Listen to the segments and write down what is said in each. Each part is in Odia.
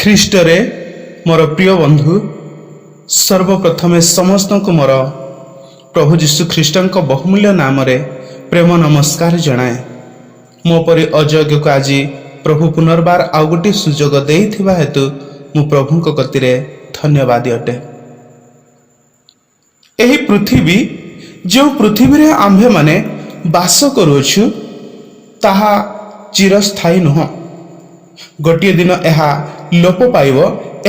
ଖ୍ରୀଷ୍ଟରେ ମୋର ପ୍ରିୟ ବନ୍ଧୁ, ସର୍ବପ୍ରଥମେ ସମସ୍ତଙ୍କୁ ମୋର ପ୍ରଭୁ ଯୀଶୁ ଖ୍ରୀଷ୍ଟଙ୍କ ବହୁମୂଲ୍ୟ ନାମରେ ପ୍ରେମ ନମସ୍କାର ଜଣାଏ। ମୋ ପରି ଅଯୋଗ୍ୟକୁ ଆଜି ପ୍ରଭୁ ପୁନର୍ବାର ଆଉ ଗୋଟିଏ ସୁଯୋଗ ଦେଇଥିବା ହେତୁ ମୁଁ ପ୍ରଭୁଙ୍କ କତିରେ ଧନ୍ୟବାଦୀ ଅଟେ। ଏହି ପୃଥିବୀ ଯେଉଁ ପୃଥିବୀରେ ଆମ୍ଭେମାନେ ବାସ କରୁଅଛୁ ତାହା ଚିରସ୍ଥାୟୀ ନୁହଁ। ଗୋଟିଏ ଦିନ ଏହା ଲୋପ ପାଇବ,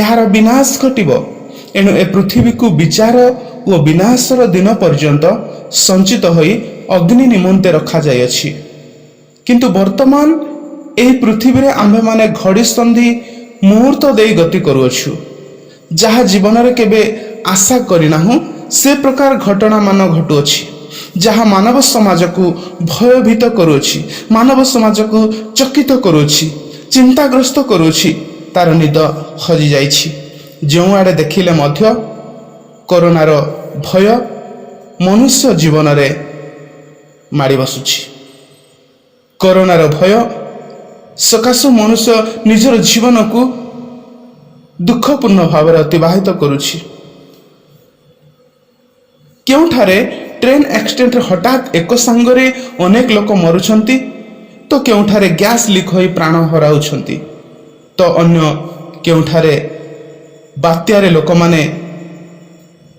ଏହାର ବିନାଶ ଘଟିବ। ଏଣୁ ଏ ପୃଥିବୀକୁ ବିଚାର ଓ ବିନାଶର ଦିନ ପର୍ଯ୍ୟନ୍ତ ସଞ୍ଚିତ ହୋଇ ଅଗ୍ନି ନିମନ୍ତେ ରଖାଯାଇଅଛି। କିନ୍ତୁ ବର୍ତ୍ତମାନ ଏହି ପୃଥିବୀରେ ଆମ୍ଭେମାନେ ଘଡ଼ିସନ୍ଧି ମୁହୂର୍ତ୍ତ ଦେଇ ଗତି କରୁଅଛୁ। ଯାହା ଜୀବନରେ କେବେ ଆଶା କରିନାହୁଁ ସେ ପ୍ରକାର ଘଟଣାମାନ ଘଟୁଅଛି, ଯାହା ମାନବ ସମାଜକୁ ଭୟଭୀତ କରୁଅଛି, ମାନବ ସମାଜକୁ ଚକିତ କରୁଅଛି, ଚିନ୍ତାଗ୍ରସ୍ତ କରୁଅଛି। ତାର ନିଦ ହଜିଯାଇଛି। ଯେଉଁଆଡ଼େ ଦେଖିଲେ ମଧ୍ୟ କରୋନାର ଭୟ ମନୁଷ୍ୟ ଜୀବନରେ ମାଡ଼ି ବସୁଛି। କରୋନାର ଭୟ ସକାଶୁ ମନୁଷ୍ୟ ନିଜର ଜୀବନକୁ ଦୁଃଖପୂର୍ଣ୍ଣ ଭାବରେ ଅତିବାହିତ କରୁଛି। କେଉଁଠାରେ ଟ୍ରେନ୍ ଆକ୍ସିଡେଣ୍ଟରେ ହଠାତ୍ ଏକ ସାଙ୍ଗରେ ଅନେକ ଲୋକ ମରୁଛନ୍ତି, ତ କେଉଁଠାରେ ଗ୍ୟାସ୍ ଲିକ୍ ହୋଇ ପ୍ରାଣ ହରାଉଛନ୍ତି, ତ ଅନ୍ୟ କେଉଁଠାରେ ବାତ୍ୟାରେ ଲୋକମାନେ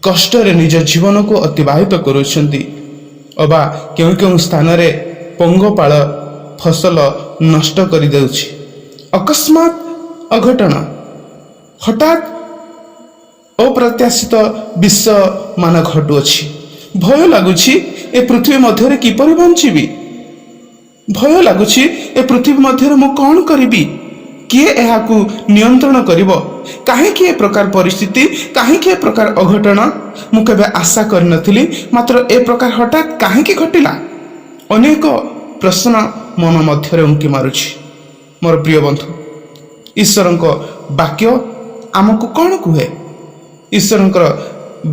କଷ୍ଟରେ ନିଜ ଜୀବନକୁ ଅତିବାହିତ କରୁଛନ୍ତି, ଅବା କେଉଁ କେଉଁ ସ୍ଥାନରେ ପଙ୍ଗପାଳ ଫସଲ ନଷ୍ଟ କରିଦେଉଛି। ଅକସ୍ମାତ୍ ଅଘଟଣ, ହଠାତ୍ ଅପ୍ରତ୍ୟାଶିତ ବିଷୟମାନ ଘଟୁଅଛି। ଭୟ ଲାଗୁଛି ଏ ପୃଥିବୀ ମଧ୍ୟରେ କିପରି ବଞ୍ଚିବି। ଭୟ ଲାଗୁଛି ଏ ପୃଥିବୀ ମଧ୍ୟରେ ମୁଁ କ'ଣ କରିବି, କିଏ ଏହାକୁ ନିୟନ୍ତ୍ରଣ କରିବ। କାହିଁକି ଏ ପ୍ରକାର ପରିସ୍ଥିତି, କାହିଁକି ଏ ପ୍ରକାର ଅଘଟଣ। ମୁଁ କେବେ ଆଶା କରିନଥିଲି, ମାତ୍ର ଏ ପ୍ରକାର ହଠାତ୍ କାହିଁକି ଘଟିଲା। ଅନେକ ପ୍ରଶ୍ନ ମନ ମଧ୍ୟରେ ଉଙ୍କି ମାରୁଛି। ମୋର ପ୍ରିୟ ବନ୍ଧୁ, ଈଶ୍ୱରଙ୍କ ବାକ୍ୟ ଆମକୁ କ'ଣ କୁହେ? ଈଶ୍ୱରଙ୍କର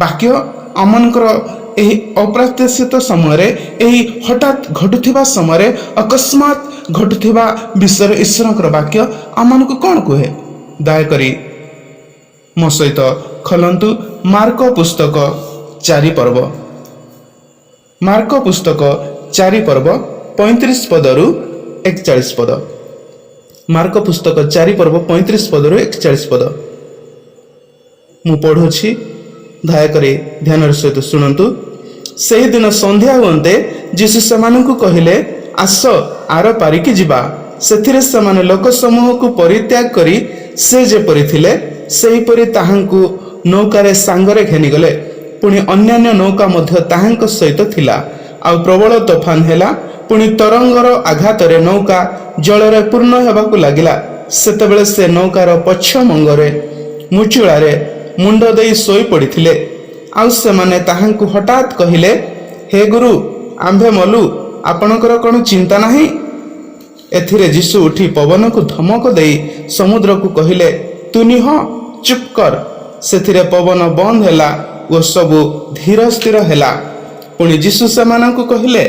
ବାକ୍ୟ ଆମମାନଙ୍କର ଏହି ଅପ୍ରତ୍ୟାଶିତ ସମୟରେ, ଏହି ହଠାତ୍ ଘଟୁଥିବା ସମୟରେ, ଅକସ୍ମାତ୍ ଘଟୁଥିବା ବିଷୟରେ ଈଶ୍ୱରଙ୍କର ବାକ୍ୟ ଆମମାନଙ୍କୁ କ'ଣ କୁହେ? ଦୟାକରି ମୋ ସହିତ ଖୋଲନ୍ତୁ ମାର୍କ ପୁସ୍ତକ 4 ପର୍ବ। ମାର୍କ ପୁସ୍ତକ 4 ପର୍ବ 35 ପଦରୁ 41 ପଦ। ମାର୍କ ପୁସ୍ତକ 4 ପର୍ବ 35 ପଦରୁ 41 ପଦ ମୁଁ ପଢ଼ୁଛି, ଦୟାକରି ଧ୍ୟାନର ସହିତ ଶୁଣନ୍ତୁ। ସେହିଦିନ ସନ୍ଧ୍ୟା ହୁଅନ୍ତେ ଯୀଶୁ ସେମାନଙ୍କୁ କହିଲେ, ଆସ ଆର ପାରିକି ଯିବା। ସେଥିରେ ସେମାନେ ଲୋକ ସମୂହକୁ ପରିତ୍ୟାଗ କରି ସେ ଯେପରି ଥିଲେ ସେହିପରି ତାହାଙ୍କୁ ନୌକାରେ ସାଙ୍ଗରେ ଘେନିଗଲେ। ପୁଣି ଅନ୍ୟାନ୍ୟ ନୌକା ମଧ୍ୟ ତାହାଙ୍କ ସହିତ ଥିଲା। ଆଉ ପ୍ରବଳ ତୋଫାନ ହେଲା। ପୁଣି ତରଙ୍ଗର ଆଘାତରେ ନୌକା ଜଳରେ ପୂର୍ଣ୍ଣ ହେବାକୁ ଲାଗିଲା। ସେତେବେଳେ ସେ ନୌକାର ପଛ ମଙ୍ଗରେ ମୁଚୁଳାରେ ମୁଣ୍ଡ ଦେଇ ଶୋଇ ପଡ଼ିଥିଲେ। ଆଉ ସେମାନେ ତାହାଙ୍କୁ ହଠାତ୍ କହିଲେ, ହେ ଗୁରୁ, ଆମ୍ଭେ ମଲୁ, ଆପଣଙ୍କର କ'ଣ ଚିନ୍ତା ନାହିଁ? ଏଥିରେ ଯୀଶୁ ଉଠି ପବନକୁ ଧମକ ଦେଇ ସମୁଦ୍ରକୁ କହିଲେ, ତୁ ନିହ, ଚୁପ୍ କର। ସେଥିରେ ପବନ ବନ୍ଦ ହେଲା ଓ ସବୁ ଧୀର ସ୍ଥିର ହେଲା। ପୁଣି ଯୀଶୁ ସେମାନଙ୍କୁ କହିଲେ,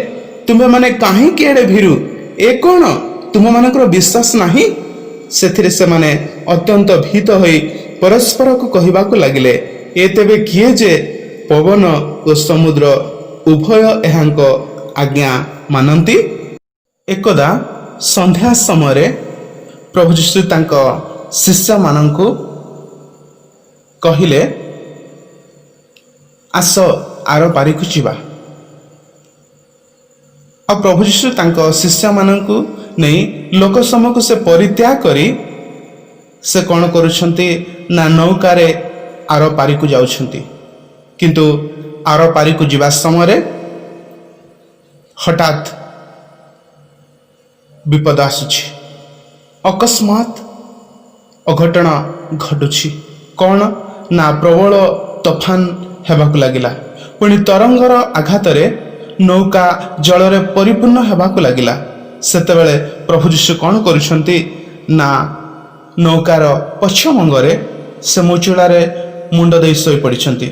ତୁମେମାନେ କାହିଁକି ଏଡ଼େ ଭୀରୁ? ଏ କ'ଣ, ତୁମମାନଙ୍କର ବିଶ୍ୱାସ ନାହିଁ? ସେଥିରେ ସେମାନେ ଅତ୍ୟନ୍ତ ଭୀତ ହୋଇ ପରସ୍ପରକୁ କହିବାକୁ ଲାଗିଲେ, ଏ ତେବେ କିଏ ଯେ ପବନ ଓ ସମୁଦ୍ର ଉଭୟ ଏହାଙ୍କ ଆଜ୍ଞା ମାନନ୍ତି? ଏକଦା ସନ୍ଧ୍ୟା ସମୟରେ ପ୍ରଭୁ ଯୀଶୁ ତାଙ୍କ ଶିଷ୍ୟମାନଙ୍କୁ କହିଲେ, ଆସ ଆର ପାରିକୁ ଯିବା। ଆଉ ପ୍ରଭୁ ଯୀଶୁ ତାଙ୍କ ଶିଷ୍ୟମାନଙ୍କୁ ନେଇ ଲୋକ ସମୂହକୁ ସେ ପରିତ୍ୟାଗ କରି ସେ କ'ଣ କରୁଛନ୍ତି ନା ନୌକାରେ ଆର ପାରିକୁ ଯାଉଛନ୍ତି। କିନ୍ତୁ ଆର ପାରିକୁ ଯିବା ସମୟରେ ହଠାତ୍ ବିପଦ ଆସୁଛି। ଅକସ୍ମାତ୍ ଅଘଟଣ ଘଟୁଛି। କ'ଣ ନା ପ୍ରବଳ ତୋଫାନ ହେବାକୁ ଲାଗିଲା। ପୁଣି ତରଙ୍ଗର ଆଘାତରେ ନୌକା ଜଳରେ ପରିପୂର୍ଣ୍ଣ ହେବାକୁ ଲାଗିଲା। ସେତେବେଳେ ପ୍ରଭୁ ଯୀଶୁ କ'ଣ କରୁଛନ୍ତି ନା ନୌକାର ପଛ ମଙ୍ଗରେ ସେ ମୁଚୁଳାରେ ମୁଣ୍ଡ ଦେଇ ଶୋଇ ପଡ଼ିଛନ୍ତି।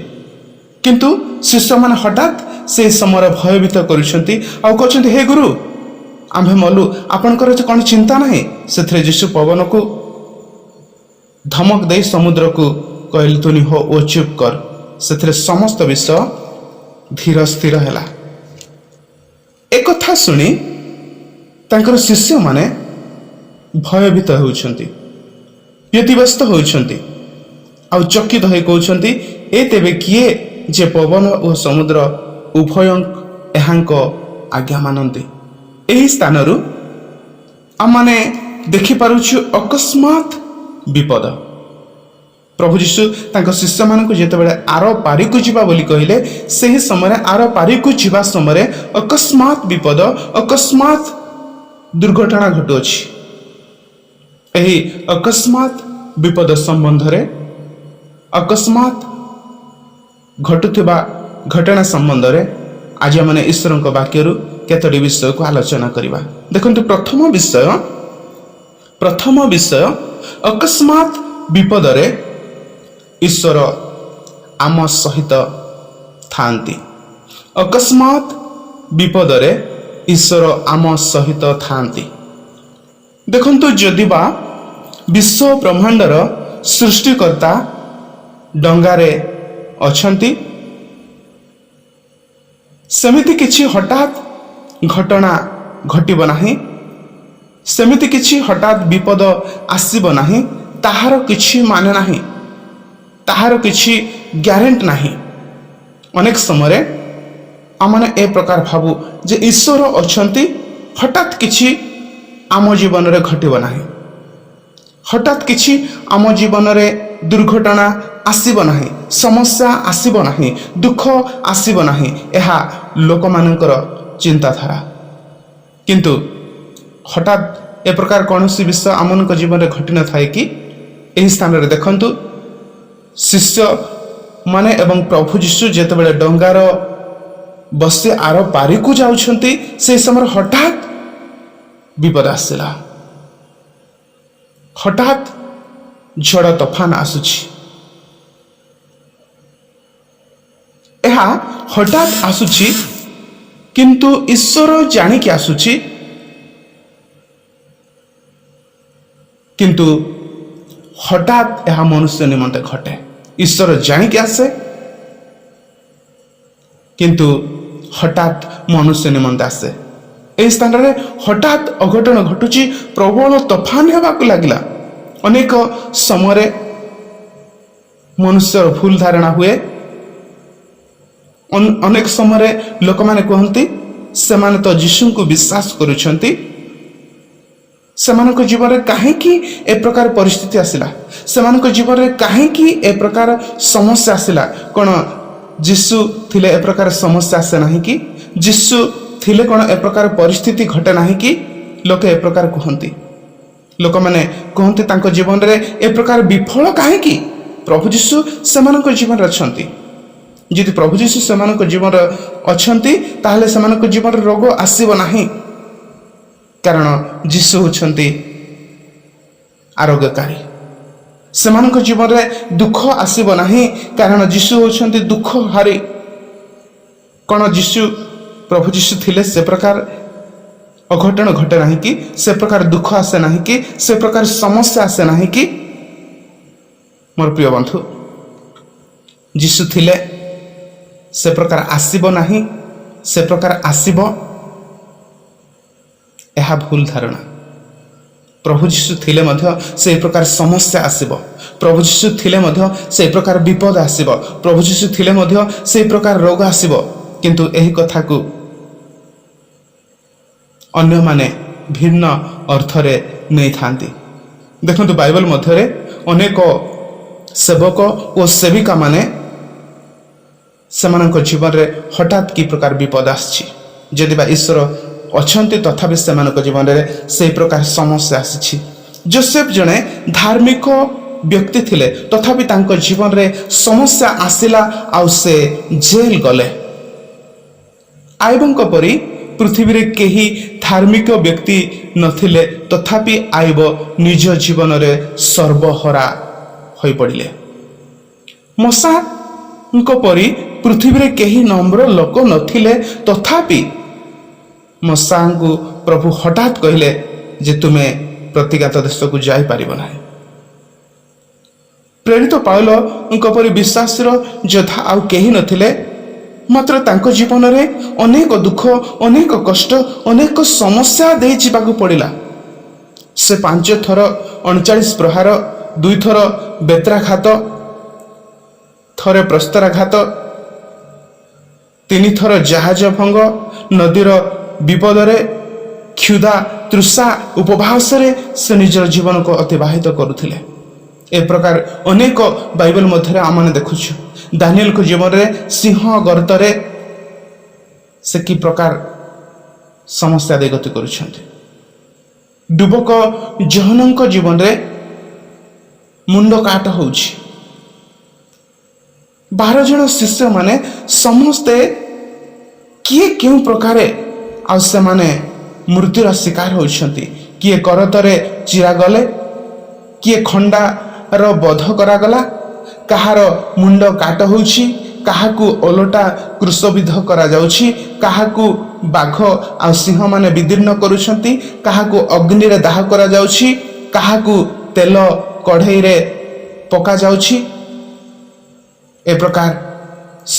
କିନ୍ତୁ ଶିଷ୍ୟମାନେ ହଠାତ୍ ସେହି ସମୟରେ ଭୟଭୀତ କରୁଛନ୍ତି। ଆଉ କହୁଛନ୍ତି, ହେ ଗୁରୁ, ଆମ୍ଭେ ମଲୁ, ଆପଣଙ୍କର କ'ଣ ଚିନ୍ତା ନାହିଁ? ସେଥିରେ ଯୀଶୁ ପବନକୁ ଧମକ ଦେଇ ସମୁଦ୍ରକୁ କହିଲେ ତୁନି ହୋ ଓ ଚୁପ୍ କର। ସେଥିରେ ସମସ୍ତ ବିଷୟ ଧୀର ସ୍ଥିର ହେଲା। ଏକଥା ଶୁଣି ତାଙ୍କର ଶିଷ୍ୟମାନେ ଭୟଭୀତ ହେଉଛନ୍ତି, ବ୍ୟତିବ୍ୟସ୍ତ ହେଉଛନ୍ତି, ଆଉ ଚକିତ ହୋଇ କହୁଛନ୍ତି, ଏ ତେବେ କିଏ ଯେ ପବନ ଓ ସମୁଦ୍ର ଉଭୟ ଏହାଙ୍କ ଆଜ୍ଞା ମାନନ୍ତି। ଏହି ସ୍ଥାନରୁ ଆମମାନେ ଦେଖିପାରୁଛୁ ଅକସ୍ମାତ୍ ବିପଦ। ପ୍ରଭୁ ଯୀଶୁ ତାଙ୍କ ଶିଷ୍ୟମାନଙ୍କୁ ଯେତେବେଳେ ଆର ପାରିକୁ ଯିବା ବୋଲି କହିଲେ, ସେହି ସମୟରେ ଆର ପାରିକୁ ଯିବା ସମୟରେ ଅକସ୍ମାତ୍ ବିପଦ, ଅକସ୍ମାତ୍ ଦୁର୍ଘଟଣା ଘଟୁଅଛି। ଏହି ଅକସ୍ମାତ୍ ବିପଦ ସମ୍ବନ୍ଧରେ, ଅକସ୍ମାତ୍ ଘଟୁଥିବା ଘଟଣା ସମ୍ବନ୍ଧରେ ଆଜି ଆମେ ଈଶ୍ୱରଙ୍କ ବାକ୍ୟରୁ କେତୋଟି ବିଷୟକୁ ଆଲୋଚନା କରିବା। ଦେଖନ୍ତୁ, ପ୍ରଥମ ବିଷୟ ଅକସ୍ମାତ୍ ବିପଦରେ ଈଶ୍ୱର ଆମ ସହିତ ଥାନ୍ତି। ଅକସ୍ମାତ୍ ବିପଦରେ ଈଶ୍ୱର ଆମ ସହିତ ଥାନ୍ତି। ଦେଖନ୍ତୁ, ଯଦି ବା ବିଶ୍ୱ ବ୍ରହ୍ମାଣ୍ଡର ସୃଷ୍ଟିକର୍ତ୍ତା ଡଙ୍ଗାରେ ଅଛନ୍ତି, ସେମିତି କିଛି ହଠାତ୍ ଘଟଣା ଘଟିବ ନାହିଁ, ସେମିତି କିଛି ହଠାତ୍ ବିପଦ ଆସିବ ନାହିଁ, ତାହାର କିଛି ମାନେ ନାହିଁ, ତାହାର କିଛି ଗ୍ୟାରେଣ୍ଟି ନାହିଁ। ଅନେକ ସମୟରେ ଆମମାନେ ଏ ପ୍ରକାର ଭାବୁ ଯେ ଈଶ୍ୱର ଅଛନ୍ତି, ହଠାତ୍ କିଛି ଆମ ଜୀବନରେ ଘଟିବ ନାହିଁ, ହଠାତ୍ କିଛି ଆମ ଜୀବନରେ ଦୁର୍ଘଟଣା ଆସିବ ନାହିଁ, ସମସ୍ୟା ଆସିବ ନାହିଁ, ଦୁଃଖ ଆସିବ ନାହିଁ। ଏହା ଲୋକମାନଙ୍କର ଚିନ୍ତାଧାରା। କିନ୍ତୁ ହଠାତ୍ ଏ ପ୍ରକାର କୌଣସି ବିଷୟ ଆମମାନଙ୍କ ଜୀବନରେ ଘଟିନଥାଏ କି? ଏହି ସ୍ଥାନରେ ଦେଖନ୍ତୁ, ଶିଷ୍ୟମାନେ ଏବଂ ପ୍ରଭୁ ଯୀଶୁ ଯେତେବେଳେ ଡଙ୍ଗାର ବସି ଆର ପାରିକୁ ଯାଉଛନ୍ତି, ସେହି ସମୟରେ ହଠାତ୍ ବିପଦ ଆସିଲା। ହଠାତ୍ ଝଡ଼ ତୋଫାନ ଆସୁଛି। ଏହା ହଠାତ୍ ଆସୁଛି, କିନ୍ତୁ ଈଶ୍ୱର ଜାଣିକି ଆସୁଛି। କିନ୍ତୁ ହଠାତ୍ ଏହା ମନୁଷ୍ୟ ନିମନ୍ତେ ଘଟେ। ଈଶ୍ୱର ଜାଣିକି ଆସେ, କିନ୍ତୁ ହଠାତ୍ ମନୁଷ୍ୟ ନିମନ୍ତେ ଆସେ। ଏହି ସ୍ଥାନରେ ହଠାତ୍ ଅଘଟଣ ଘଟୁଛି, ପ୍ରବଳ ତୋଫାନ ହେବାକୁ ଲାଗିଲା। ଅନେକ ସମୟରେ ମନୁଷ୍ୟର ଭୁଲ ଧାରଣା ହୁଏ। ଅନେକ ସମୟରେ ଲୋକମାନେ କୁହନ୍ତି, ସେମାନେ ତ ଯୀଶୁଙ୍କୁ ବିଶ୍ୱାସ କରୁଛନ୍ତି, ସେମାନଙ୍କ ଜୀବନରେ କାହିଁକି ଏ ପ୍ରକାର ପରିସ୍ଥିତି ଆସିଲା, ସେମାନଙ୍କ ଜୀବନରେ କାହିଁକି ଏ ପ୍ରକାର ସମସ୍ୟା ଆସିଲା? କ'ଣ ଯୀଶୁ ଥିଲେ ଏ ପ୍ରକାର ସମସ୍ୟା ଆସେ ନାହିଁ କି? ଯୀଶୁ ଥିଲେ କ'ଣ ଏ ପ୍ରକାର ପରିସ୍ଥିତି ଘଟେ ନାହିଁ କି? ଲୋକେ ଏ ପ୍ରକାର କୁହନ୍ତି। ଲୋକମାନେ କୁହନ୍ତି, ତାଙ୍କ ଜୀବନରେ ଏ ପ୍ରକାର ବିଫଳ କାହିଁକି? ପ୍ରଭୁ ଯୀଶୁ ସେମାନଙ୍କ ଜୀବନରେ ଅଛନ୍ତି। ଯଦି ପ୍ରଭୁ ଯୀଶୁ ସେମାନଙ୍କ ଜୀବନରେ ଅଛନ୍ତି, ତାହେଲେ ସେମାନଙ୍କ ଜୀବନରେ ରୋଗ ଆସିବ ନାହିଁ, କାରଣ ଯୀଶୁ ହେଉଛନ୍ତି ଆରୋଗ୍ୟକାରୀ। ସେମାନଙ୍କ ଜୀବନରେ ଦୁଃଖ ଆସିବ ନାହିଁ, କାରଣ ଯୀଶୁ ହେଉଛନ୍ତି ଦୁଃଖହାରୀ। କ'ଣ ପ୍ରଭୁ ଯୀଶୁ ଥିଲେ ସେ ପ୍ରକାର ଅଘଟଣ ଘଟେ ନାହିଁ କି? ସେ ପ୍ରକାର ଦୁଃଖ ଆସେ ନାହିଁ କି? ସେ ପ୍ରକାର ସମସ୍ୟା ଆସେ ନାହିଁ କି? ମୋର ପ୍ରିୟ ବନ୍ଧୁ, ଯୀଶୁ ଥିଲେ ସେ ପ୍ରକାର ଆସିବ ନାହିଁ, ସେ ପ୍ରକାର ଆସିବ, ଏହା ଭୁଲ ଧାରଣା। ପ୍ରଭୁ ଯୀଶୁ ଥିଲେ ମଧ୍ୟ ସେହି ପ୍ରକାର ସମସ୍ୟା ଆସିବ। ପ୍ରଭୁ ଯୀଶୁ ଥିଲେ ମଧ୍ୟ ସେହି ପ୍ରକାର ବିପଦ ଆସିବ। ପ୍ରଭୁ ଯୀଶୁ ଥିଲେ ମଧ୍ୟ ସେହି ପ୍ରକାର ରୋଗ ଆସିବ। କିନ୍ତୁ ଏହି କଥାକୁ ଅନ୍ୟମାନେ ଭିନ୍ନ ଅର୍ଥରେ ନେଇଥାନ୍ତି। ଦେଖନ୍ତୁ, ବାଇବଲ ମଧ୍ୟରେ ଅନେକ ସେବକ ଓ ସେବିକାମାନେ ସେମାନଙ୍କ ଜୀବନରେ ହଠାତ୍ କି ପ୍ରକାର ବିପଦ ଆସିଛି। ଯଦି ବା ଈଶ୍ୱର ଅଛନ୍ତି, ତଥାପି ସେମାନଙ୍କ ଜୀବନରେ ସେହି ପ୍ରକାର ସମସ୍ୟା ଆସିଛି। ଯୋସେଫ ଜଣେ ଧାର୍ମିକ ବ୍ୟକ୍ତି ଥିଲେ, ତଥାପି ତାଙ୍କ ଜୀବନରେ ସମସ୍ୟା ଆସିଲା, ଆଉ ସେ ଜେଲ ଗଲେ। ଆୟବଙ୍କ ପରି ପୃଥିବୀରେ କେହି ଧାର୍ମିକ ବ୍ୟକ୍ତି ନଥିଲେ, ତଥାପି ଆୟବ ନିଜ ଜୀବନରେ ସର୍ବହରା ହୋଇପଡ଼ିଲେ। ମୋସାଙ୍କ ପରି ପୃଥିବୀରେ କେହି ନମ୍ର ଲୋକ ନଥିଲେ, ତଥାପି ମୋସାଙ୍କୁ ପ୍ରଭୁ ହଠାତ୍ କହିଲେ ଯେ ତୁମେ ପ୍ରତିଗାତ ଦେଶକୁ ଯାଇପାରିବ ନାହିଁ। ପ୍ରେରିତ ପାଉଲଙ୍କ ପରି ବିଶ୍ୱାସର ଯୋଦ୍ଧା ଆଉ କେହି ନଥିଲେ। ମାତ୍ର ତାଙ୍କ ଜୀବନରେ ଅନେକ ଦୁଃଖ, ଅନେକ କଷ୍ଟ, ଅନେକ ସମସ୍ୟା ଦେଇ ଯିବାକୁ ପଡ଼ିଲା। ସେ 5 ଥର 39 ପ୍ରହାର, 2 ଥର ବେତ୍ରାଘାତ, ଥରେ ପ୍ରସ୍ତରାଘାତ, 3 ଥର ଜାହାଜ ଭଙ୍ଗ, ନଦୀର ବିପଦରେ, କ୍ଷୁଧା, ତୃଷା, ଉପବାସରେ ସେ ନିଜର ଜୀବନକୁ ଅତିବାହିତ କରୁଥିଲେ। ଏ ପ୍ରକାର ଅନେକ ବାଇବେଲ ମଧ୍ୟରେ ଆମେ ଦେଖୁଛୁ। ଦାନିଏଲଙ୍କ ଜୀବନରେ ସିଂହ ଗର୍ତ୍ତରେ ସେ କି ପ୍ରକାର ସମସ୍ୟା ଦେଇ ଗତି କରୁଛନ୍ତି। ଯୁବକ ଜହନଙ୍କ ଜୀବନରେ ମୁଣ୍ଡ କାଟ ହେଉଛି। 12 ଜଣ ଶିଷ୍ୟମାନେ ସମସ୍ତେ କିଏ କେଉଁ ପ୍ରକାରେ ଆଉ ସେମାନେ ମୃତ୍ୟୁର ଶିକାର ହେଉଛନ୍ତି। କିଏ କରତରେ ଚିରାଗଲେ, କିଏ ଖଣ୍ଡାର ବଧ କରାଗଲା, କାହାର ମୁଣ୍ଡ କାଟ ହେଉଛି, କାହାକୁ ଓଲଟା କ୍ରୁଶବିଦ୍ଧ କରାଯାଉଛି, କାହାକୁ ବାଘ ଆଉ ସିଂହମାନେ ବିଦୀର୍ଣ୍ଣ କରୁଛନ୍ତି, କାହାକୁ ଅଗ୍ନିରେ ଦାହ କରାଯାଉଛି, କାହାକୁ ତେଲ କଢ଼େଇରେ ପକାଯାଉଛି। ଏ ପ୍ରକାର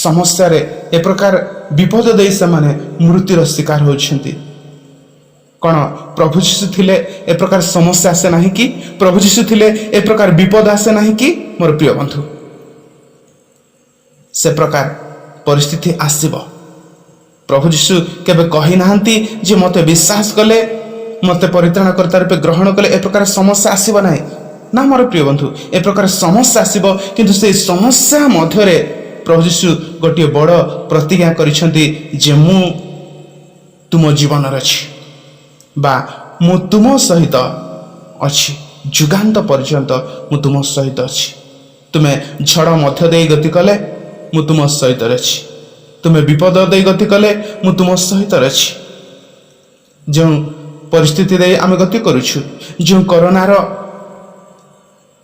ସମସ୍ୟାରେ, ଏ ପ୍ରକାର ବିପଦ ଦେଇ ସେମାନେ ମୃତ୍ୟୁର ଶିକାର ହେଉଛନ୍ତି। କ'ଣ ପ୍ରଭୁ ଯୀଶୁ ଥିଲେ ଏ ପ୍ରକାର ସମସ୍ୟା ଆସେ ନାହିଁ କି? ପ୍ରଭୁ ଯୀଶୁ ଥିଲେ ଏ ପ୍ରକାର ବିପଦ ଆସେ ନାହିଁ କି? ମୋର ପ୍ରିୟ ବନ୍ଧୁ, ସେ ପ୍ରକାର ପରିସ୍ଥିତି ଆସିବ। ପ୍ରଭୁ ଯୀଶୁ କେବେ କହିନାହାନ୍ତି ଯେ ମୋତେ ବିଶ୍ୱାସ କଲେ, ମୋତେ ପରିତ୍ରାଣକର୍ତ୍ତା ରୂପେ ଗ୍ରହଣ କଲେ ଏ ପ୍ରକାର ସମସ୍ୟା ଆସିବ ନାହିଁ। ନା ମୋର ପ୍ରିୟ ବନ୍ଧୁ, ଏ ପ୍ରକାର ସମସ୍ୟା ଆସିବ, କିନ୍ତୁ ସେଇ ସମସ୍ୟା ମଧ୍ୟରେ ପ୍ରଭୁ ଯୀଶୁ ଗୋଟିଏ ବଡ଼ ପ୍ରତିଜ୍ଞା କରିଛନ୍ତି ଯେ ମୁଁ ତୁମ ଜୀବନରେ ଅଛି, ବା ମୁଁ ତୁମ ସହିତ ଅଛି, ଯୁଗାନ୍ତ ପର୍ଯ୍ୟନ୍ତ ମୁଁ ତୁମ ସହିତ ଅଛି। ତୁମେ ଝଡ଼ ମଧ୍ୟ ଦେଇ ଗତି କଲେ ମୁଁ ତୁମ ସହିତ ଅଛି, ତୁମେ ବିପଦ ଦେଇ ଗତି କଲେ ମୁଁ ତୁମ ସହିତ ଅଛି। ଯେଉଁ ପରିସ୍ଥିତି ଦେଇ ଆମେ ଗତି କରୁଛୁ, ଯେଉଁ କରୋନାର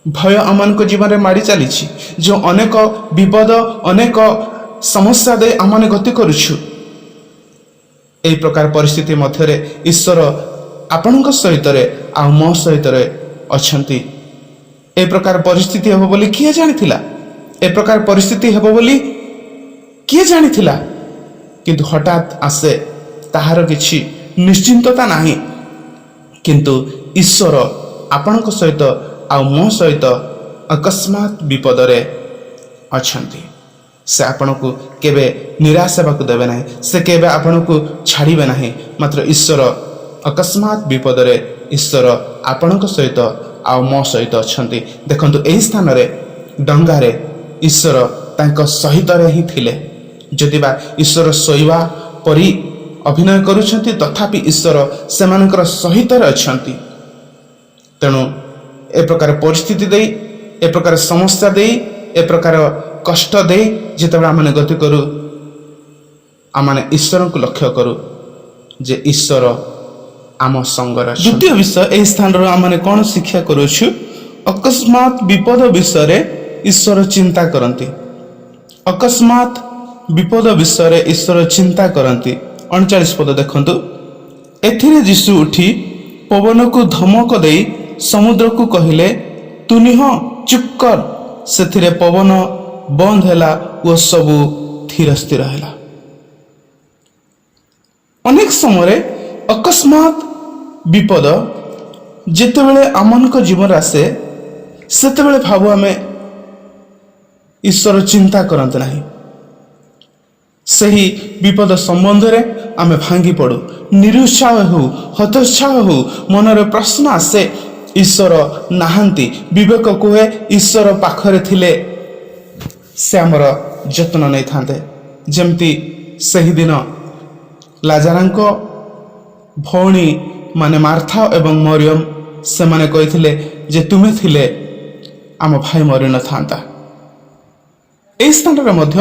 ଭୟ ଆମମାନଙ୍କ ଜୀବନରେ ମାଡ଼ି ଚାଲିଛି, ଯେଉଁ ଅନେକ ବିପଦ, ଅନେକ ସମସ୍ୟା ଦେଇ ଆମେ ଗତି କରୁଛୁ, ଏହି ପ୍ରକାର ପରିସ୍ଥିତି ମଧ୍ୟରେ ଈଶ୍ୱର ଆପଣଙ୍କ ସହିତରେ ଆଉ ମୋ ସହିତରେ ଅଛନ୍ତି। ଏ ପ୍ରକାର ପରିସ୍ଥିତି ହେବ ବୋଲି କିଏ ଜାଣିଥିଲା? ଏ ପ୍ରକାର ପରିସ୍ଥିତି ହେବ ବୋଲି କିଏ ଜାଣିଥିଲା? କିନ୍ତୁ ହଠାତ୍ ଆସେ, ତାହାର କିଛି ନିଶ୍ଚିନ୍ତତା ନାହିଁ। କିନ୍ତୁ ଈଶ୍ୱର ଆପଣଙ୍କ ସହିତ ଆଉ ମୋ ସହିତ ଅକସ୍ମାତ୍ ବିପଦରେ ଅଛନ୍ତି। ସେ ଆପଣଙ୍କୁ କେବେ ନିରାଶ ହେବାକୁ ଦେବେ ନାହିଁ, ସେ କେବେ ଆପଣଙ୍କୁ ଛାଡ଼ିବେ ନାହିଁ। ମାତ୍ର ଈଶ୍ୱର ଅକସ୍ମାତ୍ ବିପଦରେ ଈଶ୍ୱର ଆପଣଙ୍କ ସହିତ ଆଉ ମୋ ସହିତ ଅଛନ୍ତି। ଦେଖନ୍ତୁ, ଏହି ସ୍ଥାନରେ ଡଙ୍ଗାରେ ଈଶ୍ୱର ତାଙ୍କ ସହିତରେ ହିଁ ଥିଲେ। ଯଦିବା ଈଶ୍ୱର ଶୋଇବା ପରି ଅଭିନୟ କରୁଛନ୍ତି, ତଥାପି ଈଶ୍ୱର ସେମାନଙ୍କର ସହିତରେ ଅଛନ୍ତି। ତେଣୁ ଏ ପ୍ରକାର ପରିସ୍ଥିତି ଦେଇ, ଏ ପ୍ରକାର ସମସ୍ୟା ଦେଇ, ଏ ପ୍ରକାର କଷ୍ଟ ଦେଇ ଯେତେବେଳେ ଆମେ ଗତି କରୁ, ଆମେ ଈଶ୍ୱରଙ୍କୁ ଲକ୍ଷ୍ୟ କରୁ ଯେ ଈଶ୍ୱର ଆମ ସଙ୍ଗରେ ଅଛନ୍ତି। ଦ୍ୱିତୀୟ ବିଷୟ, ଏହି ସ୍ଥାନରୁ ଆମେ କ'ଣ ଶିକ୍ଷା କରୁଛୁ? ଅକସ୍ମାତ୍ ବିପଦ ବିଷୟରେ ଈଶ୍ୱର ଚିନ୍ତା କରନ୍ତି। ଅକସ୍ମାତ୍ ବିପଦ ବିଷୟରେ ଈଶ୍ୱର ଚିନ୍ତା କରନ୍ତି। 39 ପଦ ଦେଖନ୍ତୁ। ଏଥିରେ ଯୀଶୁ ଉଠି ପବନକୁ ଧମକ ଦେଇ ସମୁଦ୍ରକୁ କହିଲେ, ତୁ ନିହ, ଚୁପ୍ କର। ସେଥିରେ ପବନ ବନ୍ଦ ହେଲା ଓ ସବୁ ଧୀର ସ୍ଥିର ହେଲା। ଅନେକ ସମୟରେ ଅକସ୍ମାତ୍ ବିପଦ ଯେତେବେଳେ ଆମମାନଙ୍କ ଜୀବନରେ ଆସେ, ସେତେବେଳେ ଭାବୁ ଆମେ ଈଶ୍ୱର ଚିନ୍ତା କରନ୍ତି ନାହିଁ। ସେହି ବିପଦ ସମ୍ବନ୍ଧରେ ଆମେ ଭାଙ୍ଗି ପଡ଼ୁ, ନିରୁତ୍ସାହ ହେଉ, ହତୋତ୍ସାହ ହେଉ, ମନରେ ପ୍ରଶ୍ନ ଆସେ, ଈଶ୍ୱର ନାହାନ୍ତି। ବିବେକ କୁହେ ଈଶ୍ୱର ପାଖରେ ଥିଲେ ସେ ଆମର ଯତ୍ନ ନେଇଥାନ୍ତେ। ଯେମିତି ସେହିଦିନ ଲାଜାରଙ୍କ ଭଉଣୀ ମାନେ ମାର୍ଥା ଏବଂ ମରିୟମ, ସେମାନେ କହିଥିଲେ ଯେ ତୁମେ ଥିଲେ ଆମ ଭାଇ ମରିନଥାନ୍ତା। ଏହି ସ୍ଥାନରେ ମଧ୍ୟ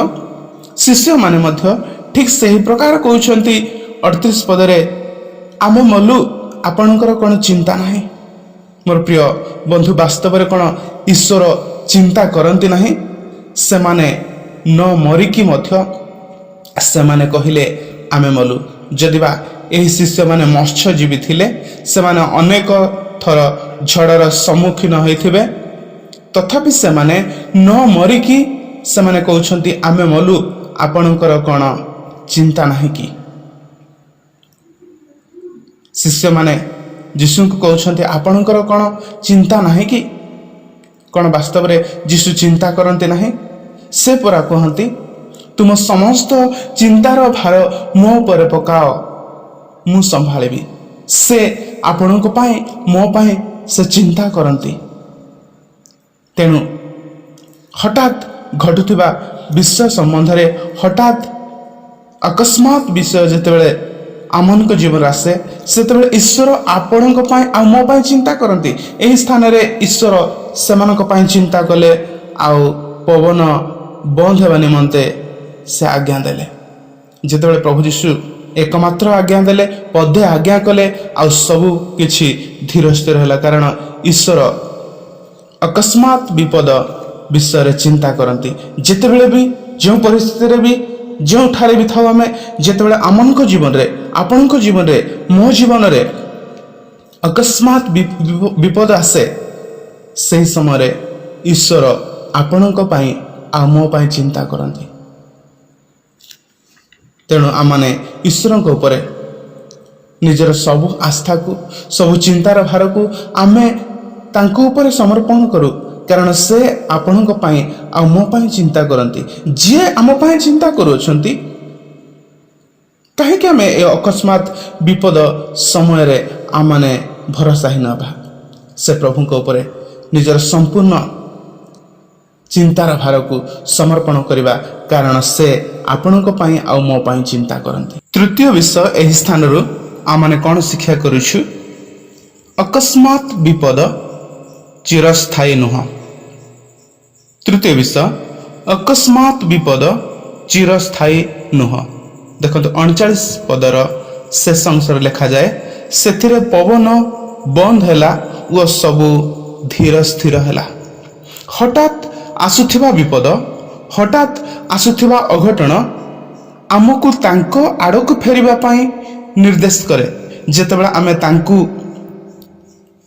ଶିଷ୍ୟମାନେ ମଧ୍ୟ ଠିକ୍ ସେହି ପ୍ରକାର କହୁଛନ୍ତି। 38 ପଦରେ, ଆମେ ମଲୁ, ଆପଣଙ୍କର କ'ଣ ଚିନ୍ତା ନାହିଁ? ମୋର ପ୍ରିୟ ବନ୍ଧୁ, ବାସ୍ତବରେ କ'ଣ ଈଶ୍ୱର ଚିନ୍ତା କରନ୍ତି ନାହିଁ? ସେମାନେ ନ ମରିକି ମଧ୍ୟ ସେମାନେ କହିଲେ ଆମେ ମଲୁ। ଯଦିବା ଏହି ଶିଷ୍ୟମାନେ ମତ୍ସ୍ୟଜୀବୀ ଥିଲେ, ସେମାନେ ଅନେକ ଥର ଝଡ଼ର ସମ୍ମୁଖୀନ ହୋଇଥିବେ, ତଥାପି ସେମାନେ ନ ମରିକି ସେମାନେ କହୁଛନ୍ତି ଆମେ ମଲୁ, ଆପଣଙ୍କର କ'ଣ ଚିନ୍ତା ନାହିଁ କି? ଶିଷ୍ୟମାନେ ଯୀଶୁଙ୍କୁ କହୁଛନ୍ତି ଆପଣଙ୍କର କ'ଣ ଚିନ୍ତା ନାହିଁ କି? କ'ଣ ବାସ୍ତବରେ ଯୀଶୁ ଚିନ୍ତା କରନ୍ତି ନାହିଁ? ସେ ପରା କୁହନ୍ତି ତୁମ ସମସ୍ତ ଚିନ୍ତାର ଭାର ମୋ ଉପରେ ପକାଅ, ମୁଁ ସମ୍ଭାଳିବି। ସେ ଆପଣଙ୍କ ପାଇଁ ମୋ ପାଇଁ ସେ ଚିନ୍ତା କରନ୍ତି। ତେଣୁ ହଠାତ୍ ଘଟୁଥିବା ବିଷୟ ସମ୍ବନ୍ଧରେ ହଠାତ୍ ଅକସ୍ମାତ୍ ବିଷୟ ଯେତେବେଳେ ଆମମାନଙ୍କ ଜୀବନରେ ଆସେ, ସେତେବେଳେ ଈଶ୍ୱର ଆପଣଙ୍କ ପାଇଁ ଆଉ ମୋ ପାଇଁ ଚିନ୍ତା କରନ୍ତି। ଏହି ସ୍ଥାନରେ ଈଶ୍ୱର ସେମାନଙ୍କ ପାଇଁ ଚିନ୍ତା କଲେ ଆଉ ପବନ ବନ୍ଦ ହେବା ନିମନ୍ତେ ସେ ଆଜ୍ଞା ଦେଲେ। ଯେତେବେଳେ ପ୍ରଭୁ ଯୀଶୁ ଏକମାତ୍ର ଆଜ୍ଞା ଦେଲେ, ପଦେ ଆଜ୍ଞା କଲେ, ଆଉ ସବୁ କିଛି ଧୀର ସ୍ଥିର ହେଲା। କାରଣ ଈଶ୍ୱର ଅକସ୍ମାତ୍ ବିପଦ ବିଷୟରେ ଚିନ୍ତା କରନ୍ତି। ଯେତେବେଳେ ବି ଯେଉଁ ପରିସ୍ଥିତିରେ ବି ଯେଉଁଠାରେ ବି ଥାଉ ଆମେ, ଯେତେବେଳେ ଆମମାନଙ୍କ ଜୀବନରେ, ଆପଣଙ୍କ ଜୀବନରେ, ମୋ ଜୀବନରେ ଅକସ୍ମାତ୍ ବିପଦ ଆସେ, ସେହି ସମୟରେ ଈଶ୍ୱର ଆପଣଙ୍କ ପାଇଁ ଆଉ ମୋ ପାଇଁ ଚିନ୍ତା କରନ୍ତି। ତେଣୁ ଆମମାନେ ଈଶ୍ୱରଙ୍କ ଉପରେ ନିଜର ସବୁ ଆସ୍ଥାକୁ, ସବୁ ଚିନ୍ତାର ଭାରକୁ ଆମେ ତାଙ୍କ ଉପରେ ସମର୍ପଣ କରୁ। କାରଣ ସେ ଆପଣଙ୍କ ପାଇଁ ଆଉ ମୋ ପାଇଁ ଚିନ୍ତା କରନ୍ତି। ଯିଏ ଆମ ପାଇଁ ଚିନ୍ତା କରୁଅଛନ୍ତି, କାହିଁକି ଆମେ ଏ ଅକସ୍ମାତ୍ ବିପଦ ସମୟରେ ଆମମାନେ ଭରସାହୀନ ହେବା? ସେ ପ୍ରଭୁଙ୍କ ଉପରେ ନିଜର ସମ୍ପୂର୍ଣ୍ଣ ଚିନ୍ତାର ଭାରକୁ ସମର୍ପଣ କରିବା, କାରଣ ସେ ଆପଣଙ୍କ ପାଇଁ ଆଉ ମୋ ପାଇଁ ଚିନ୍ତା କରନ୍ତି। ତୃତୀୟ ବିଷୟ, ଏହି ସ୍ଥାନରୁ ଆମମାନେ କ'ଣ ଶିକ୍ଷା କରୁଛୁ? ଅକସ୍ମାତ୍ ବିପଦ ଚିରସ୍ଥାୟୀ ନୁହଁ। ତୃତୀୟ ବିଷୟ, ଅକସ୍ମାତ୍ ବିପଦ ଚିରସ୍ଥାୟୀ ନୁହଁ। ଦେଖନ୍ତୁ 39 ପଦର ଶେଷ ଅଂଶରେ ଲେଖାଯାଏ, ସେଥିରେ ପବନ ବନ୍ଦ ହେଲା ଓ ସବୁ ଧୀର ସ୍ଥିର ହେଲା। ହଠାତ୍ ଆସୁଥିବା ବିପଦ, ହଠାତ୍ ଆସୁଥିବା ଅଘଟଣ ଆମକୁ ତାଙ୍କ ଆଡ଼କୁ ଫେରିବା ପାଇଁ ନିର୍ଦ୍ଦେଶ କରେ। ଯେତେବେଳେ ଆମେ ତାଙ୍କୁ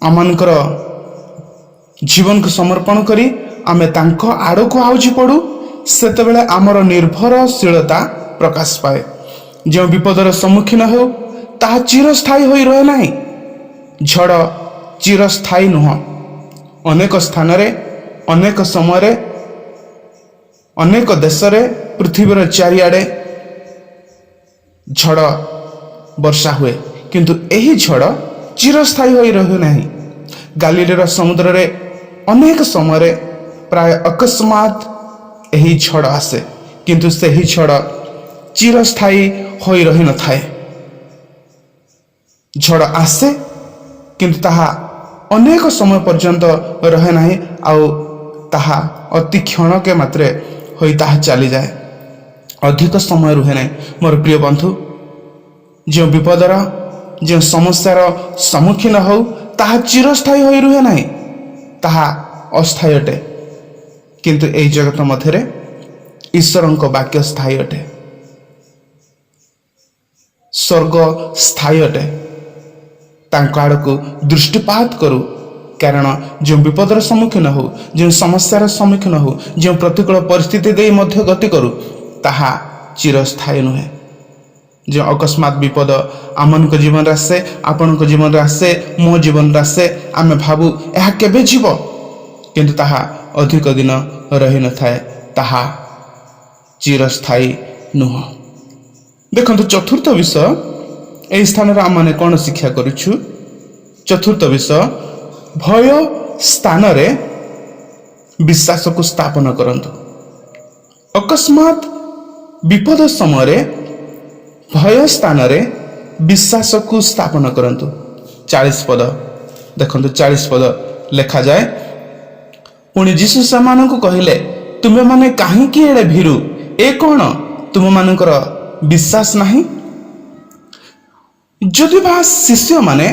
ଆମମାନଙ୍କର ଜୀବନକୁ ସମର୍ପଣ କରି ଆମେ ତାଙ୍କ ଆଡ଼କୁ ଆଉଜି ପଡ଼ୁ, ସେତେବେଳେ ଆମର ନିର୍ଭରଶୀଳତା ପ୍ରକାଶ ପାଏ। ଯେଉଁ ବିପଦର ସମ୍ମୁଖୀନ ହେଉ, ତାହା ଚିରସ୍ଥାୟୀ ହୋଇ ରହେ ନାହିଁ। ଝଡ଼ ଚିରସ୍ଥାୟୀ ନୁହଁ। ଅନେକ ସ୍ଥାନରେ, ଅନେକ ସମୟରେ, ଅନେକ ଦେଶରେ, ପୃଥିବୀର ଚାରିଆଡ଼େ ଝଡ଼ ବର୍ଷା ହୁଏ, କିନ୍ତୁ ଏହି ଝଡ଼ ଚିରସ୍ଥାୟୀ ହୋଇ ରହେ ନାହିଁ। ଗାଲିଲେର ସମୁଦ୍ରରେ ଅନେକ ସମୟରେ ପ୍ରାୟ ଅକସ୍ମାତ୍ ଏହି ଝଡ଼ ଆସେ, କିନ୍ତୁ ସେହି ଝଡ଼ ଚିରସ୍ଥାୟୀ ହୋଇ ରହିନଥାଏ। ଝଡ଼ ଆସେ, କିନ୍ତୁ ତାହା ଅନେକ ସମୟ ପର୍ଯ୍ୟନ୍ତ ରହେ ନାହିଁ, ଆଉ ତାହା ଅତି କ୍ଷଣକେ ମାତ୍ରେ ହୋଇ ତାହା ଚାଲିଯାଏ, ଅଧିକ ସମୟ ରୁହେ ନାହିଁ। ମୋର ପ୍ରିୟ ବନ୍ଧୁ, ଯେଉଁ ବିପଦର, ଯେଉଁ ସମସ୍ୟାର ସମ୍ମୁଖୀନ ହେଉ, ତାହା ଚିରସ୍ଥାୟୀ ହୋଇ ରୁହେ ନାହିଁ, ତାହା ଅସ୍ଥାୟୀ ଅଟେ। କିନ୍ତୁ ଏହି ଜଗତ ମଧ୍ୟରେ ଈଶ୍ୱରଙ୍କ ବାକ୍ୟ ସ୍ଥାୟୀ ଅଟେ, ସ୍ୱର୍ଗ ସ୍ଥାୟୀ ଅଟେ। ତାଙ୍କ ଆଡ଼କୁ ଦୃଷ୍ଟିପାତ କରୁ, କାରଣ ଯେଉଁ ବିପଦର ସମ୍ମୁଖୀନ ହେଉ, ଯେଉଁ ସମସ୍ୟାର ସମ୍ମୁଖୀନ ହେଉ, ଯେଉଁ ପ୍ରତିକୂଳ ପରିସ୍ଥିତି ଦେଇ ମଧ୍ୟ ଗତି କରୁ, ତାହା ଚିରସ୍ଥାୟୀ ନୁହେଁ। ଯେଉଁ ଅକସ୍ମାତ୍ ବିପଦ ଆମମାନଙ୍କ ଜୀବନରେ ଆସେ, ଆପଣଙ୍କ ଜୀବନରେ ଆସେ, ମୋ ଜୀବନରେ ଆସେ, ଆମେ ଭାବୁ ଏହା କେବେ ଯିବ, କିନ୍ତୁ ତାହା ଅଧିକ ଦିନ ରହିନଥାଏ, ତାହା ଚିରସ୍ଥାୟୀ ନୁହଁ। ଦେଖନ୍ତୁ ଚତୁର୍ଥ ବିଷୟ, ଏହି ସ୍ଥାନରେ ଆମମାନେ କ'ଣ ଶିକ୍ଷା କରୁଛୁ? ଚତୁର୍ଥ ବିଷୟ, ଭୟ ସ୍ଥାନରେ ବିଶ୍ୱାସକୁ ସ୍ଥାପନ କରନ୍ତୁ। ଅକସ୍ମାତ୍ ବିପଦ ସମୟରେ ଭୟ ସ୍ଥାନରେ ବିଶ୍ୱାସକୁ ସ୍ଥାପନ କରନ୍ତୁ। 40 ପଦ ଦେଖନ୍ତୁ, 40 ପଦ ଲେଖାଯାଏ, ପୁଣି ଯୀଶୁ ସେମାନଙ୍କୁ କହିଲେ, ତୁମେମାନେ କାହିଁକି ଏଡ଼େ ଭୀରୁ? ଏ କ'ଣ ତୁମମାନଙ୍କର ବିଶ୍ୱାସ ନାହିଁ? ଯଦି ବା ଶିଷ୍ୟମାନେ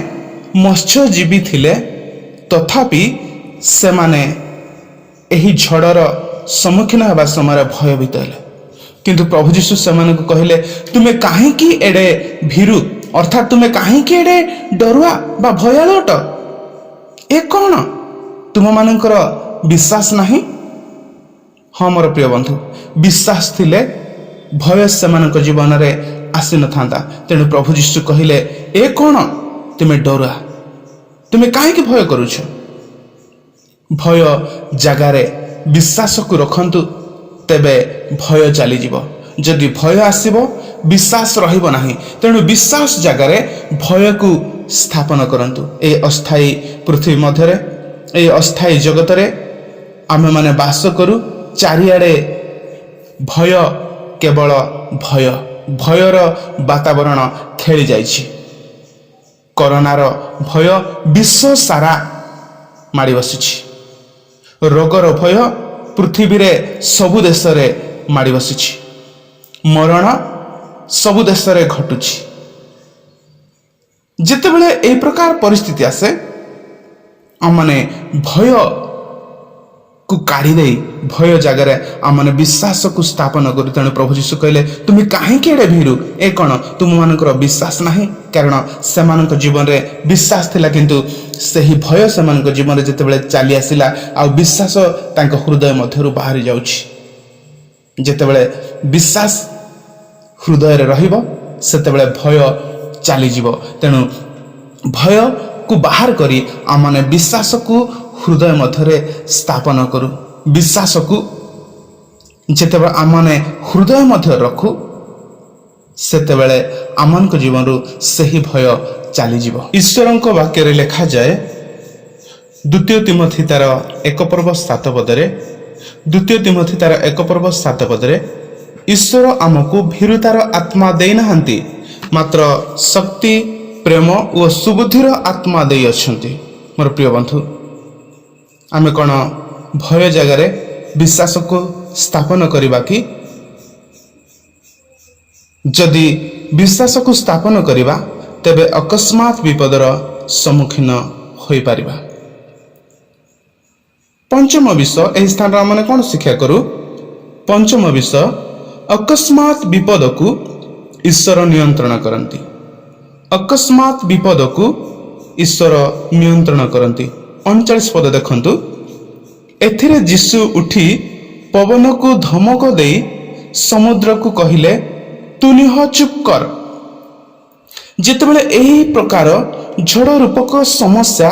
ମତ୍ସ୍ୟଜୀବୀ ଥିଲେ, ତଥାପି ସେମାନେ ଏହି ଝଡ଼ର ସମ୍ମୁଖୀନ ହେବା ସମୟରେ ଭୟଭୀତ ହେଲେ। କିନ୍ତୁ ପ୍ରଭୁ ଯୀଶୁ ସେମାନଙ୍କୁ କହିଲେ, ତୁମେ କାହିଁକି ଏଡ଼େ ଭୀରୁ, ଅର୍ଥାତ୍ ତୁମେ କାହିଁକି ଏଡ଼େ ଡରୁଆ ବା ଭୟାଳୁ ଅଟ? ଏ କ'ଣ ତୁମମାନଙ୍କର विश्वास नहीं। हाँ मोर प्रिय बंधु, विश्वास थिले भय सेमानक जीवन रे आसी न थांता। तेणु प्रभु यीशु कहिले, ए कौन तुमे डरुआ, तुमे काहे भय करुछ? भय जगार विश्वास को रखंतु, तेबे भय चली जीव। जदि भय आसीबो विश्वास रहिबो नाही। तेणु विश्वास जगार भय को स्थापन करंतु। ए अस्थायी पृथ्वी मध्य, ए अस्थायी जगत रे आमे माने वास करू। चारिआडे भय, केवल भय, भयर वातावरण खेली जाइछि। कोरोनार भय विश्व सारा माड़ी बसिछि। रोगर भय पृथ्वी रे सबु देश रे माड़ी बसिछि। मरण सबु देश रे घटुछि। जेतेबेले ए प्रकार परिस्थिति आसे, आमने भय को काढ़ी दे भय जगार आमने विश्वास को स्थापन करू। तेणु प्रभु यीशु कहले, तुम कहीं भीरु, ए कौन तुम मानकर विश्वास नहीं? कारण से जीवन रे विश्वास थिला, किंतु सही भय से जीवन रे जेतेबेले चली आसिला आ विश्वास तांको हृदय मध्यरु बाहरी जाउछि। जेतेबेले विश्वास हृदय रे रहिबो सेतेबेले भय चली जीवो। तेणु भय को बाहर करी आमने विश्वास को हृदय मध्यरे स्थापन करू। विश्वास को जेतेबेले आमने हृदय मध्य रखू सेतेबेले आमन को जीवन रु सही भय चली जीवो। ईश्वरंक वाक्य रे लिखा जाए, द्वितीय तिमोथी तार 1:7 द्वितीय तिमोथी तार 1:7 ईश्वर आमको भीरुतार आत्मा देई नाहंती, मात्र शक्ति, प्रेम और सुबुद्धिर आत्मा देई अछंती। मोर प्रिय बंधु, आमे कौन भय जगार विश्वास को स्थापन करवा कि? जदि विश्वास को स्थापन करवा तेबे अकस्मात विपदर सम्मुखीन होई परिबा। पंचम विषय एही स्थान रे माने कोन शिक्षा करू? पंचम विषय, अकस्मात विपद को ईश्वर नियंत्रण करती। अकस्मात विपद को ईश्वर नियंत्रण करती। 39 पद देखंतु, एथिरे यीशु उठी पवन को धमक दे समुद्र को कहिले, तू निह चुप कर। जेतेबेले एही प्रकार झड़ रूपक समस्या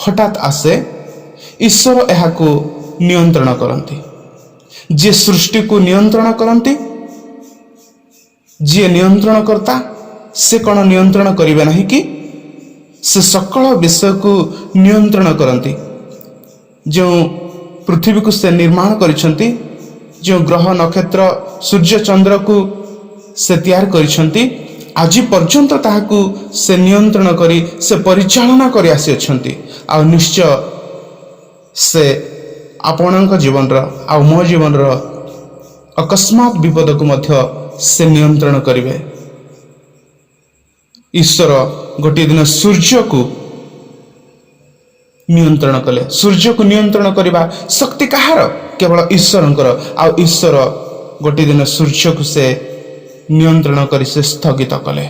हठात आसे, ईश्वर एहाकु नियंत्रण करती। जे सृष्टि को नियंत्रण करती, जी नियंत्रण करता, से कौन नियंत्रण करिवे नहीं कि? से सकल विषय को नियंत्रण करती। जो पृथ्वी को से निर्माण करिसंती, जो ग्रह नक्षत्र सूर्य चंद्र को से तैयार करिसंती, आज पर्यंत ताहाकु से नियंत्रण करी से परिचालना करी आसी अछंती। आ निश्चय से आपणक जीवन रो आ मो जीवन रो अकस्मात विपद को मध्य से नियंत्रण करिवे। ईश्वर गोटे दिन सूर्य को नियंत्रण कले। सूर्य को नियंत्रण करने शक्ति कहार? केवल ईश्वरंकर। आ ईश्वर गोटे दिन सूर्य को से नियंत्रण कर से स्थगित कले।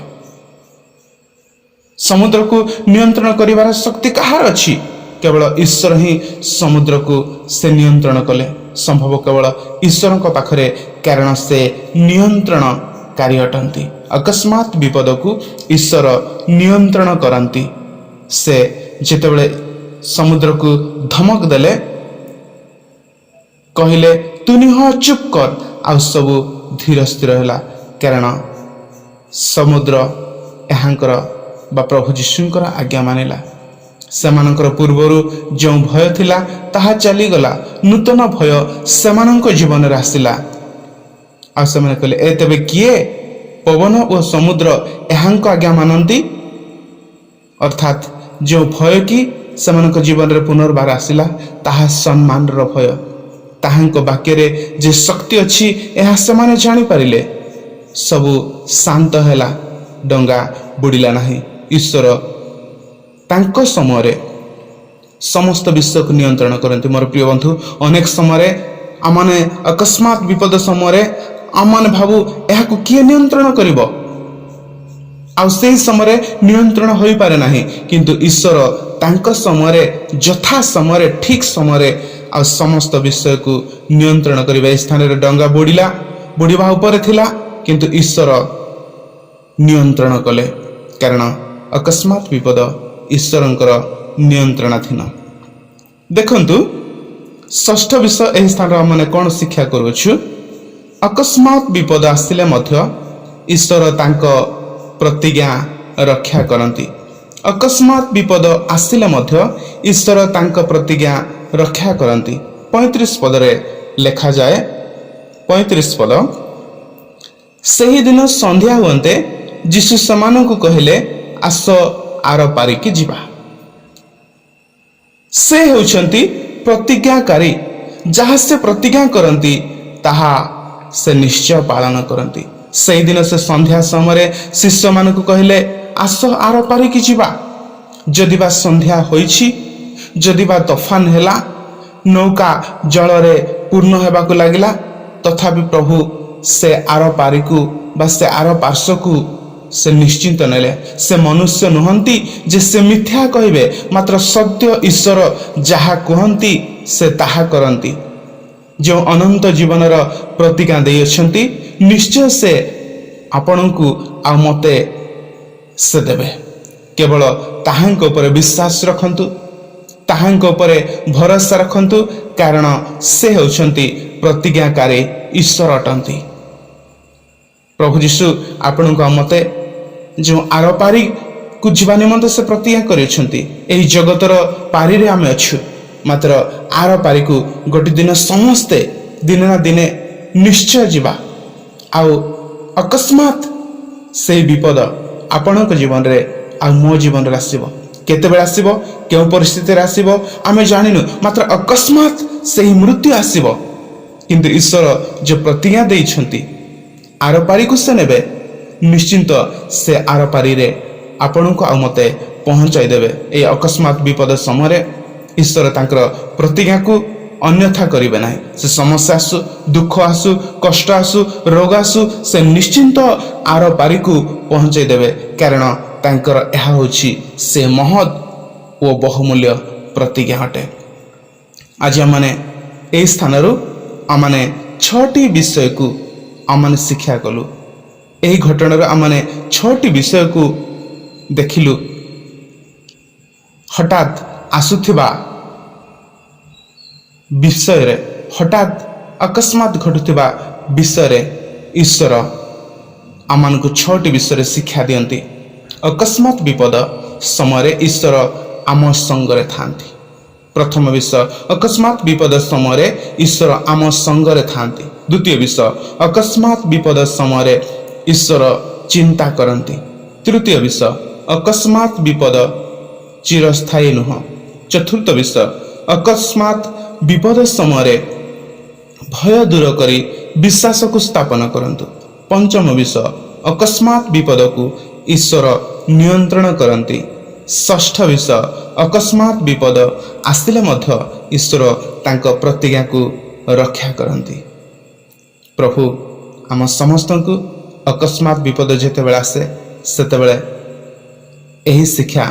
समुद्र को नियंत्रण करिवार शक्ति कहार अछि? केवल ईश्वर ही समुद्र को से नियंत्रण कले। संभव केवल ईश्वर पाखरे, कारण से नियंत्रणकारी अटंती। अकस्मात विपद को ईश्वर नियंत्रण करती। से जेतेबेले समुद्र को धमक देले, कहले तू निह चुप कर, आ सबु धीर स्थिर होला। कारण समुद्र एहांकर बा प्रभु यीशुंकर आज्ञा मानिला। सेमानंकर पूर्वरु जो भय थिला ताहा चली गला। नूतन भय सेमानंक जीवन रे आसिला। आ सेमाने कहले, ए तबे किए पवन और समुद्र एहांक आज्ञा मानती? अर्थात जो भय की सेमानंक जीवन रे पुनर्बार आसिला, ताहा सम्मान रो भय। ताहांक वाक्य रे जे शक्ति अछि एहा सेमाने जानि पारिले। सबु शांत हैला, डंगा बुड़िला नहीं। ईश्वर तांको समय समस्त विश्व को नियंत्रण करते। मोर प्रिय बंधु, अनेक समय आमने अकस्मात विपद समय आमने भावु एहाकु किए नियंत्रण करिवो? ଆଉ ସେହି ସମୟରେ ନିୟନ୍ତ୍ରଣ ହୋଇପାରେ ନାହିଁ, କିନ୍ତୁ ଈଶ୍ୱର ତାଙ୍କ ସମୟରେ ଯଥା ସମୟରେ ଠିକ୍ ସମୟରେ ଆଉ ସମସ୍ତ ବିଷୟକୁ ନିୟନ୍ତ୍ରଣ କରିବେ। ଏହି ସ୍ଥାନରେ ଡଙ୍ଗା ବୁଡ଼ିବା ଉପରେ ଥିଲା, କିନ୍ତୁ ଈଶ୍ୱର ନିୟନ୍ତ୍ରଣ କଲେ, କାରଣ ଅକସ୍ମାତ୍ ବିପଦ ଈଶ୍ୱରଙ୍କର ନିୟନ୍ତ୍ରଣାଧୀନ। ଦେଖନ୍ତୁ, ଷଷ୍ଠ ବିଷୟ ଏହି ସ୍ଥାନରେ ଆମେ କ'ଣ ଶିକ୍ଷା କରୁଅଛୁ? ଅକସ୍ମାତ୍ ବିପଦ ଆସିଲେ ମଧ୍ୟ ଈଶ୍ୱର ତାଙ୍କ ପ୍ରତିଜ୍ଞା ରକ୍ଷା କରନ୍ତି। ଅକସ୍ମାତ୍ ବିପଦ ଆସିଲେ ମଧ୍ୟ ଈଶ୍ୱର ତାଙ୍କ ପ୍ରତିଜ୍ଞା ରକ୍ଷା କରନ୍ତି। 35 ପଦରେ ଲେଖାଯାଏ, 35 ପଦ, ସେହିଦିନ ସନ୍ଧ୍ୟା ହୁଅନ୍ତେ ଯୀଶୁ ସେମାନଙ୍କୁ କହିଲେ, ଆସ ଆର ପାରିକି ଯିବା। ସେ ହେଉଛନ୍ତି ପ୍ରତିଜ୍ଞାକାରୀ। ଯାହା ସେ ପ୍ରତିଜ୍ଞା କରନ୍ତି ତାହା ସେ ନିଶ୍ଚୟ ପାଳନ କରନ୍ତି। ସେହିଦିନ ସେ ସନ୍ଧ୍ୟା ସମୟରେ ଶିଷ୍ୟମାନଙ୍କୁ କହିଲେ, ଆସ ଆର ପାରିକି ଯିବା। ଯଦିବା ସନ୍ଧ୍ୟା ହୋଇଛି, ଯଦିବା ତୋଫାନ ହେଲା, ନୌକା ଜଳରେ ପୂର୍ଣ୍ଣ ହେବାକୁ ଲାଗିଲା, ତଥାପି ପ୍ରଭୁ ସେ ଆର ପାରିକୁ ବା ସେ ଆର ପାର୍ଶ୍ୱକୁ ସେ ନିଶ୍ଚିନ୍ତ ନେଲେ। ସେ ମନୁଷ୍ୟ ନୁହନ୍ତି ଯେ ସେ ମିଥ୍ୟା କହିବେ, ମାତ୍ର ସତ୍ୟ ଈଶ୍ୱର ଯାହା କୁହନ୍ତି ସେ ତାହା କରନ୍ତି। ଯେଉଁ ଅନନ୍ତ ଜୀବନର ପ୍ରତିଜ୍ଞା ଦେଇଅଛନ୍ତି, ନିଶ୍ଚୟ ସେ ଆପଣଙ୍କୁ ଆଉ ମୋତେ ସେ ଦେବେ। କେବଳ ତାହାଙ୍କ ଉପରେ ବିଶ୍ୱାସ ରଖନ୍ତୁ, ତାହାଙ୍କ ଉପରେ ଭରସା ରଖନ୍ତୁ, କାରଣ ସେ ହେଉଛନ୍ତି ପ୍ରତିଜ୍ଞାକାରୀ ଈଶ୍ୱର ଅଟନ୍ତି। ପ୍ରଭୁ ଯୀଶୁ ଆପଣଙ୍କୁ ଆଉ ମୋତେ ଯେଉଁ ଆର ପାରିକୁ ଯିବା ନିମନ୍ତେ ସେ ପ୍ରତିଜ୍ଞା କରିଛନ୍ତି। ଏହି ଜଗତର ପାରିରେ ଆମେ ଅଛୁ, ମାତ୍ର ଆର ପାରିକୁ ଗୋଟେ ଦିନ ସମସ୍ତେ ଦିନେ ନା ଦିନେ ନିଶ୍ଚୟ ଯିବା। ଆଉ ଅକସ୍ମାତ୍ ସେହି ବିପଦ ଆପଣଙ୍କ ଜୀବନରେ ଆଉ ମୋ ଜୀବନରେ ଆସିବ। କେତେବେଳେ ଆସିବ, କେଉଁ ପରିସ୍ଥିତିରେ ଆସିବ ଆମେ ଜାଣିନୁ, ମାତ୍ର ଅକସ୍ମାତ୍ ସେହି ମୃତ୍ୟୁ ଆସିବ। କିନ୍ତୁ ଈଶ୍ୱର ଯେ ପ୍ରତିଜ୍ଞା ଦେଇଛନ୍ତି ଆର ପାରିକୁ ସେ ନେବେ, ନିଶ୍ଚିନ୍ତ ସେ ଆର ପାରିରେ ଆପଣଙ୍କୁ ଆଉ ମୋତେ ପହଞ୍ଚାଇ ଦେବେ। ଏହି ଅକସ୍ମାତ୍ ବିପଦ ସମୟରେ ଈଶ୍ୱର ତାଙ୍କର ପ୍ରତିଜ୍ଞାକୁ ଅନ୍ୟଥା କରିବେ ନାହିଁ। ସେ ସମସ୍ୟା ଆସୁ, ଦୁଃଖ ଆସୁ, କଷ୍ଟ ଆସୁ, ରୋଗ ଆସୁ, ସେ ନିଶ୍ଚିନ୍ତ ଆର ପାରିକୁ ପହଞ୍ଚାଇ ଦେବେ, କାରଣ ତାଙ୍କର ଏହା ହେଉଛି ସେ ମହତ୍ ଓ ବହୁମୂଲ୍ୟ ପ୍ରତିଜ୍ଞା ଅଟେ। ଆଜି ଆମମାନେ ଏହି ସ୍ଥାନରୁ ଆମମାନେ 6ଟି ବିଷୟକୁ ଆମମାନେ ଶିକ୍ଷା କଲୁ। ଏହି ଘଟଣାରୁ ଆମମାନେ 6ଟି ବିଷୟକୁ ଦେଖିଲୁ। ହଠାତ୍ ଆସୁଥିବା ବିଷୟରେ, ହଠାତ୍ ଅକସ୍ମାତ୍ ଘଟୁଥିବା ବିଷୟରେ ଈଶ୍ୱର ଆମମାନଙ୍କୁ 6ଟି ବିଷୟରେ ଶିକ୍ଷା ଦିଅନ୍ତି। ଅକସ୍ମାତ୍ ବିପଦ ସମୟରେ ଈଶ୍ୱର ଆମ ସଙ୍ଗରେ ଥାନ୍ତି। ପ୍ରଥମ ବିଷୟ, ଅକସ୍ମାତ୍ ବିପଦ ସମୟରେ ଈଶ୍ୱର ଆମ ସଙ୍ଗରେ ଥାନ୍ତି। ଦ୍ୱିତୀୟ ବିଷୟ, ଅକସ୍ମାତ୍ ବିପଦ ସମୟରେ ଈଶ୍ୱର ଚିନ୍ତା କରନ୍ତି। ତୃତୀୟ ବିଷୟ, ଅକସ୍ମାତ୍ ବିପଦ ଚିରସ୍ଥାୟୀ ନୁହଁ। ଚତୁର୍ଥ ବିଷୟ, ଅକସ୍ମାତ୍ ବିପଦ ସମୟରେ ଭୟ ଦୂର କରି ବିଶ୍ୱାସକୁ ସ୍ଥାପନ କରନ୍ତୁ। ପଞ୍ଚମ ବିଷୟ, ଅକସ୍ମାତ୍ ବିପଦକୁ ଈଶ୍ୱର ନିୟନ୍ତ୍ରଣ କରନ୍ତି। ଷଷ୍ଠ ବିଷୟ, ଅକସ୍ମାତ୍ ବିପଦ ଆସିଲେ ମଧ୍ୟ ଈଶ୍ୱର ତାଙ୍କ ପ୍ରତିଜ୍ଞାକୁ ରକ୍ଷା କରନ୍ତି। ପ୍ରଭୁ ଆମ ସମସ୍ତଙ୍କୁ ଅକସ୍ମାତ୍ ବିପଦ ଯେତେବେଳେ ଆସେ ସେତେବେଳେ ଏହି ଶିକ୍ଷା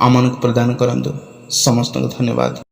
ଆମମାନଙ୍କୁ ପ୍ରଦାନ କରନ୍ତୁ। ସମସ୍ତଙ୍କୁ ଧନ୍ୟବାଦ।